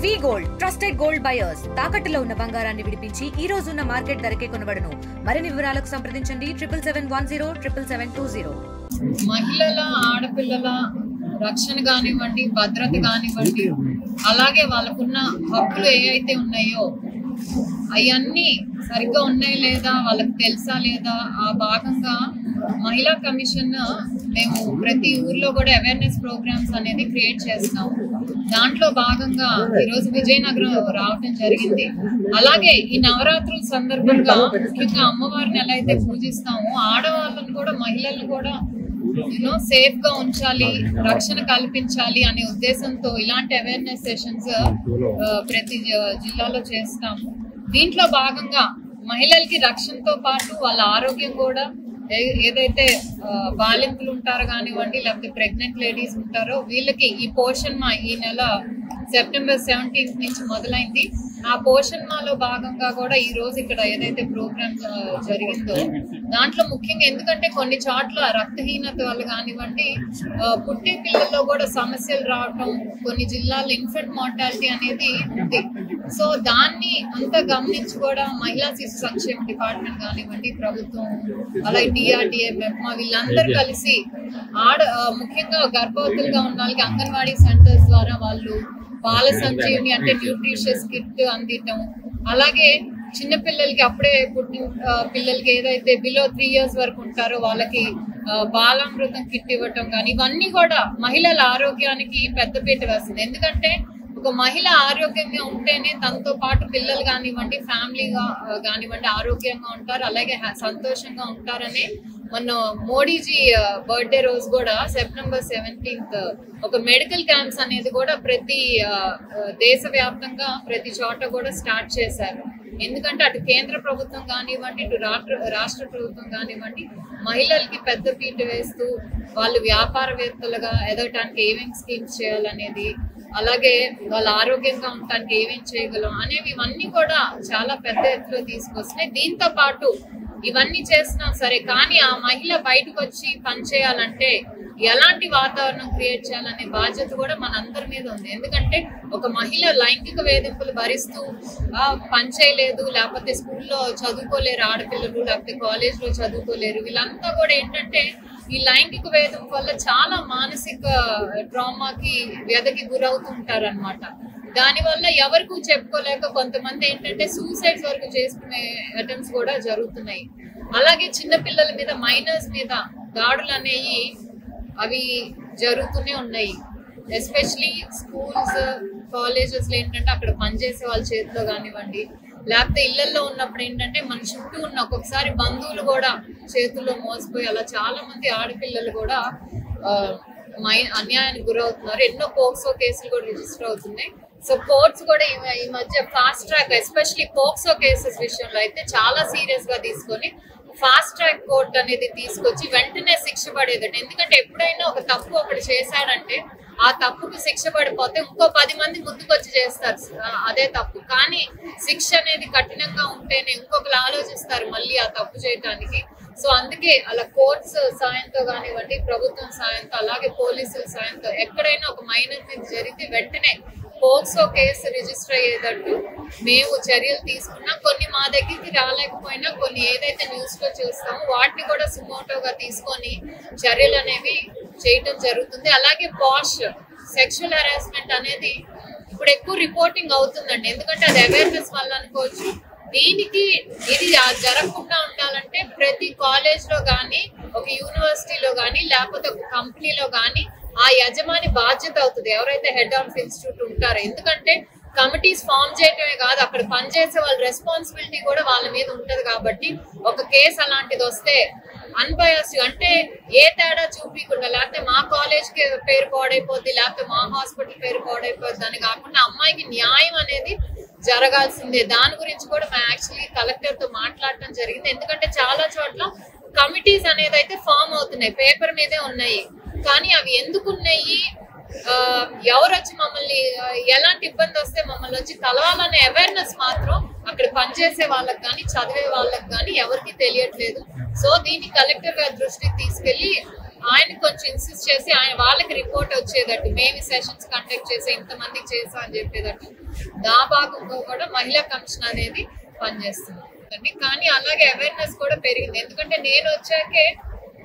వి gold trusted gold buyers తాకట్టులో ఉన్న బంగారాన్ని విడిపించి ఈ రోజు ఉన్న మార్కెట్ ధరకే కొనబడును. మరిన్ని వివరాలకు సంప్రదించండి 77107720. మహిళల ఆడపిల్లల రక్షణ కానివ్వండి, భద్రత కానివ్వండి, అలాగే వాళ్ళకున్న హక్కులు ఏవైతే ఉన్నాయో అవన్నీ సరిగ్గా ఉన్నాయి లేదా, వాళ్ళకి తెలుసా లేదా, ఆ భాగంగా మహిళా కమిషన్ మేము ప్రతి ఊర్లో కూడా అవేర్నెస్ ప్రోగ్రామ్స్ అనేది క్రియేట్ చేస్తాం. దాంట్లో భాగంగా ఈరోజు విజయనగరం రావటం జరిగింది. అలాగే ఈ నవరాత్రుల సందర్భంగా ముఖ్యంగా అమ్మవారిని ఎలా అయితే పూజిస్తామో ఆడవాళ్ళను కూడా మహిళలను కూడా సేఫ్ గా ఉంచాలి, రక్షణ కల్పించాలి అనే ఉద్దేశంతో ఇలాంటి అవేర్నెస్ సెషన్స్ ప్రతి జిల్లాలో చేస్తాము. దీంట్లో భాగంగా మహిళలకి రక్షణతో పాటు వాళ్ళ ఆరోగ్యం కూడా, ఏదైతే బాలింతలు ఉంటారో కానివ్వండి, లేకపోతే ప్రెగ్నెంట్ లేడీస్ ఉంటారో వీళ్ళకి ఈ పోషణ్ మా ఈ నెల సెప్టెంబర్ 17 నుంచి మొదలైంది. ఆ పోషణ్ మాలో భాగంగా కూడా ఈ రోజు ఇక్కడ ఏదైతే ప్రోగ్రామ్ జరిగిందో దాంట్లో ముఖ్యంగా ఎందుకంటే కొన్ని చోట్ల రక్తహీనత వల్ల కానివ్వండి, పుట్టే పిల్లల్లో కూడా సమస్యలు రావటం, కొన్ని జిల్లాల్లో ఇన్ఫెంట్ మార్టాలిటీ అనేది ఉంది. సో దాన్ని అంతా గమనించి కూడా మహిళా శిశు సంక్షేమ డిపార్ట్మెంట్ కానివ్వండి, ప్రభుత్వం, అలాగే డిఆర్డిఏ, మెప్మా వీళ్ళందరూ కలిసి ముఖ్యంగా గర్భవతులుగా ఉన్న వాళ్ళకి అంగన్వాడీ సెంటర్స్ ద్వారా వాళ్ళు బాల సంజీవిని అంటే న్యూట్రిషియస్ కిట్ అందించడం, అలాగే చిన్న పిల్లలకి అప్పుడే పుట్టిన పిల్లలకి ఏదైతే బిలో 3 years వరకు ఉంటారో వాళ్ళకి బాలామృతం కిట్ ఇవ్వటం కానీ, ఇవన్నీ కూడా మహిళల ఆరోగ్యానికి పెద్దపీట వేస్తుంది. ఎందుకంటే ఒక మహిళ ఆరోగ్యంగా ఉంటేనే తనతో పాటు పిల్లలు కానివ్వండి, ఫ్యామిలీగా కానివ్వండి ఆరోగ్యంగా ఉంటారు, అలాగే సంతోషంగా ఉంటారనే మొన్న మోడీజీ బర్త్డే రోజు కూడా సెప్టెంబర్ 17 ఒక మెడికల్ క్యాంప్స్ అనేది కూడా ప్రతి దేశవ్యాప్తంగా ప్రతి చోట కూడా స్టార్ట్ చేశారు. ఎందుకంటే అటు కేంద్ర ప్రభుత్వం కానివ్వండి, ఇటు రాష్ట్ర ప్రభుత్వం కానివ్వండి మహిళలకి పెద్ద పీట వేస్తూ వాళ్ళు వ్యాపారవేత్తలుగా ఎదగటానికి ఏమేమి స్కీమ్స్ చేయాలనేది, అలాగే వాళ్ళ ఆరోగ్యంగా ఉండటానికి ఏమేమి చేయగలం అనేవి ఇవన్నీ కూడా చాలా పెద్ద ఎత్తులో తీసుకొస్తున్నాయి. దీంతో పాటు ఇవన్నీ చేసినా సరే కానీ ఆ మహిళ బయటకు వచ్చి పనిచేయాలంటే ఎలాంటి వాతావరణం క్రియేట్ చేయాలనే బాధ్యత కూడా మనందరి మీద ఉంది. ఎందుకంటే ఒక మహిళ లైంగిక వేధింపులు భరిస్తూ పనిచేయలేదు, లేకపోతే స్కూల్లో చదువుకోలేరు ఆడపిల్లలు, లేకపోతే కాలేజ్లో చదువుకోలేరు, వీళ్ళంతా కూడా ఏంటంటే ఈ లైంగిక వేధింపు వల్ల చాలా మానసిక ట్రామాకి వ్యధకి గురవుతుంటారు అనమాట. దానివల్ల ఎవరికి చెప్పుకోలేక కొంతమంది ఏంటంటే సూసైడ్స్ వరకు చేసుకునే అటెంప్ట్స్ కూడా జరుగుతున్నాయి. అలాగే చిన్న పిల్లల మీద, మైనర్స్ మీద దాడులు అనేవి అవి జరుగుతూనే ఉన్నాయి. ఎస్పెషలీ స్కూల్స్, కాలేజెస్లో ఏంటంటే అక్కడ పనిచేసే వాళ్ళ చేతిలో కానివ్వండి, లేకపోతే ఇళ్లలో ఉన్నప్పుడు ఏంటంటే మన చుట్టూ ఉన్న ఒక్కొక్కసారి బంధువులు కూడా చేతుల్లో మోసపోయి అలా చాలా మంది ఆడపిల్లలు కూడా అన్యాయానికి గురవుతున్నారు. ఎన్నో పోక్సో కేసులు కూడా రిజిస్టర్ అవుతున్నాయి. సో కోర్ట్స్ కూడా ఈ మధ్య fast track, especially POCSO cases విషయంలో అయితే చాలా సీరియస్ గా తీసుకొని ఫాస్ట్ ట్రాక్ కోర్ట్ అనేది తీసుకొచ్చి వెంటనే శిక్ష పడేదట. ఎందుకంటే ఎప్పుడైనా ఒక తప్పు ఒకటి చేశాడంటే ఆ తప్పుకు శిక్ష పడిపోతే ఇంకో 10 మంది ముందుకొచ్చి చేస్తారు అదే తప్పు. కానీ శిక్ష అనేది కఠినంగా ఉంటేనే ఇంకొకరు ఆలోచిస్తారు మళ్ళీ ఆ తప్పు చేయడానికి. సో అందుకే అలా కోర్ట్స్ సాయంతో కానివ్వండి, ప్రభుత్వం సాయంతో, అలాగే పోలీసుల సాయంతో ఎక్కడైనా ఒక మైనర్ మీద జరిగితే వెంటనే పోక్సో కేసు రిజిస్టర్ అయ్యేటట్టు మేము చర్యలు తీసుకున్నాం. కొన్ని మా దగ్గరికి రాలేకపోయినా కొన్ని ఏదైతే న్యూస్ లో చూస్తామో వాటిని కూడా సుమోటోగా తీసుకొని చర్యలు అనేవి చేయటం జరుగుతుంది. అలాగే పాష్ సెక్షువల్ హెరాస్మెంట్ అనేది ఇప్పుడు ఎక్కువ రిపోర్టింగ్ అవుతుందండి. ఎందుకంటే అది అవేర్నెస్ వల్ల అనుకోవచ్చు. దీనికి ఇది జరగకుండా ఉండాలంటే ప్రతి కాలేజ్ లో కానీ, ఒక యూనివర్సిటీలో కానీ, లేకపోతే ఒక కంపెనీలో కానీ ఆ యజమాని బాధ్యత అవుతుంది, ఎవరైతే హెడ్ ఆఫ్ ఇన్స్టిట్యూట్ ఉంటారో. ఎందుకంటే కమిటీస్ ఫామ్ చేయటమే కాదు, అక్కడ పనిచేసే వాళ్ళ రెస్పాన్సిబిలిటీ కూడా వాళ్ళ మీద ఉంటది. కాబట్టి ఒక కేసు అలాంటిది వస్తే అన్బయాస్డ్ అంటే ఏ తేడా చూపించకుండా, లేకపోతే మా కాలేజ్ కి పేరు పాడైపోద్ది, లేకపోతే మా హాస్పిటల్ పేరు పాడైపోద్ది అని కాకుండా అమ్మాయికి న్యాయం అనేది జరగాల్సిందే. దాని గురించి కూడా మేము యాక్చువల్లీ కలెక్టర్ తో మాట్లాడటం జరిగింది. ఎందుకంటే చాలా చోట్ల కమిటీస్ అనేది అయితే ఫామ్ అవుతున్నాయి, పేపర్ మీదే ఉన్నాయి, కానీ అవి ఎందుకు ఉన్నాయి, ఎవరు వచ్చి మమ్మల్ని ఎలాంటి ఇబ్బంది వస్తే మమ్మల్ని వచ్చి కలవాలనే అవేర్నెస్ మాత్రం అక్కడ పనిచేసే వాళ్ళకి కానీ, చదివే వాళ్ళకి కానీ ఎవరికి తెలియట్లేదు. సో దీన్ని కలెక్టర్ గారి దృష్టికి తీసుకెళ్లి ఆయన కొంచెం ఇన్సిస్ట్ చేసి ఆయన వాళ్ళకి రిపోర్ట్ వచ్చేటట్టు మేము సెషన్స్ కండక్ట్ చేసి ఇంతమందికి చేసాం అని చెప్పేటట్టు దా భాగంలో కూడా మహిళా కమిషన్ అనేది పనిచేస్తుంది. కానీ అలాగే అవేర్నెస్ కూడా పెరిగింది. ఎందుకంటే నేను వచ్చాకే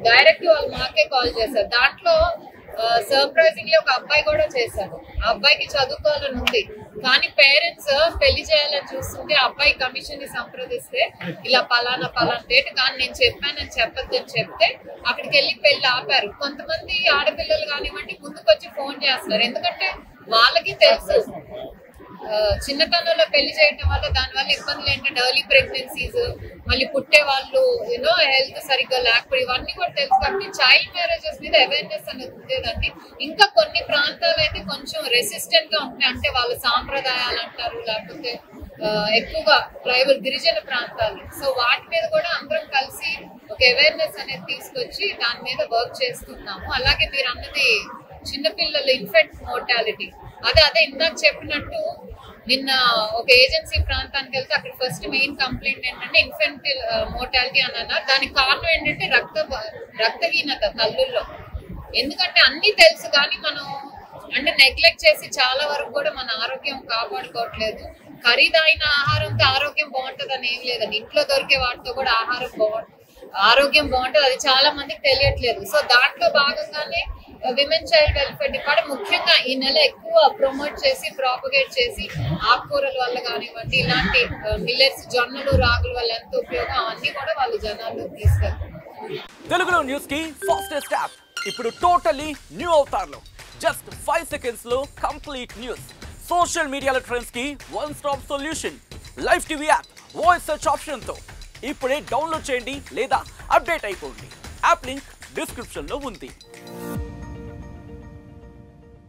డైరెక్ట్ వాళ్ళు మాకే కాల్ చేశారు. దాంట్లో సర్ప్రైజింగ్లీ ఒక అబ్బాయి కూడా చేశారు. ఆ అబ్బాయికి చదువుకోవాలని ఉంది, కానీ పేరెంట్స్ పెళ్లి చేయాలని చూస్తుంటే అబ్బాయి కమిషన్ ని సంప్రదిస్తే ఇలా పలానా డేట్ కానీ నేను చెప్పానని చెప్పొద్దని చెప్తే అక్కడికి వెళ్ళి పెళ్లి ఆపారు. కొంతమంది ఆడపిల్లలు కానివ్వండి ముందుకొచ్చి ఫోన్ చేస్తున్నారు. ఎందుకంటే వాళ్ళకి తెలుసు చిన్నతనంలో పెళ్లి చేయటం వల్ల దానివల్ల ఇబ్బందులు ఏంటంటే ఎర్లీ ప్రెగ్నెన్సీస్, మళ్ళీ పుట్టే వాళ్ళు హెల్త్ సరిగ్గా లేకపోతే ఇవన్నీ కూడా తెలుసు. కాబట్టి చైల్డ్ మ్యారేజెస్ మీద అవేర్నెస్ అనేది ఉండేదండి. ఇంకా కొన్ని ప్రాంతాలు అయితే కొంచెం రెసిస్టెంట్ గా ఉంటాయి, అంటే వాళ్ళ సాంప్రదాయాలు అంటారు, లేకపోతే ఎక్కువగా ట్రైబల్ గిరిజన ప్రాంతాలు. సో వాటి మీద కూడా అందరం కలిసి ఒక అవేర్నెస్ అనేది తీసుకొచ్చి దాని మీద వర్క్ చేస్తున్నాము. అలాగే మీరు అన్నది చిన్నపిల్లలు ఇన్ఫెంట్ మోర్టాలిటీ, అదే ఇందాక చెప్పినట్టు నిన్న ఒక ఏజెన్సీ ప్రాంతానికి వెళ్తే అక్కడ ఫస్ట్ మెయిన్ కంప్లైంట్ ఏంటంటే ఇన్ఫెంటల్ మోర్టాలిటీ అని అన్నారు. దానికి కారణం ఏంటంటే రక్తహీనత తల్లుల్లో. ఎందుకంటే అన్ని తెలుసు కానీ మనం అంటే నెగ్లెక్ట్ చేసి చాలా వరకు కూడా మన ఆరోగ్యం కాపాడుకోవట్లేదు. ఖరీదైన ఆహారంతో ఆరోగ్యం బాగుంటుంది అని ఏం లేదండి. ఇంట్లో దొరికే వాటితో కూడా ఆరోగ్యం బాగుంటుంది, అది చాలా మందికి తెలియట్లేదు. సో దాంట్లో భాగంగానే విమెన్ చైల్డ్ వెల్ఫేర్ డిపార్ట్మెంట్ ముఖ్యంగా ఈ నెల ఎక్కువ ప్రమోట్ చేసి ప్రాపగేట్ చేసి ఆకుకూరల వల్ల కానివ్వండి, ఇలాంటి మిల్లెట్స్ జొన్నలు రాగుల వల్ల ఎంత ఉపయోగం అవన్నీ కూడా వాళ్ళు జనాల్లో తీసుకెళ్తారు. తెలుగులో న్యూస్ కి ఫాస్టెస్ట్ యాప్ ఇప్పుడు టోటలీ న్యూ అవతార్లో జస్ట్ 5 seconds లో కంప్లీట్ న్యూస్. సోషల్ మీడియాలో ట్రెండ్స్ కి one stop solution. Live TV app voice search option తో ఇప్పుడే డౌన్లోడ్ చేయండి లేదా అప్డేట్ అయిపోండి. యాప్ లింక్ డిస్క్రిప్షన్ లో ఉంది.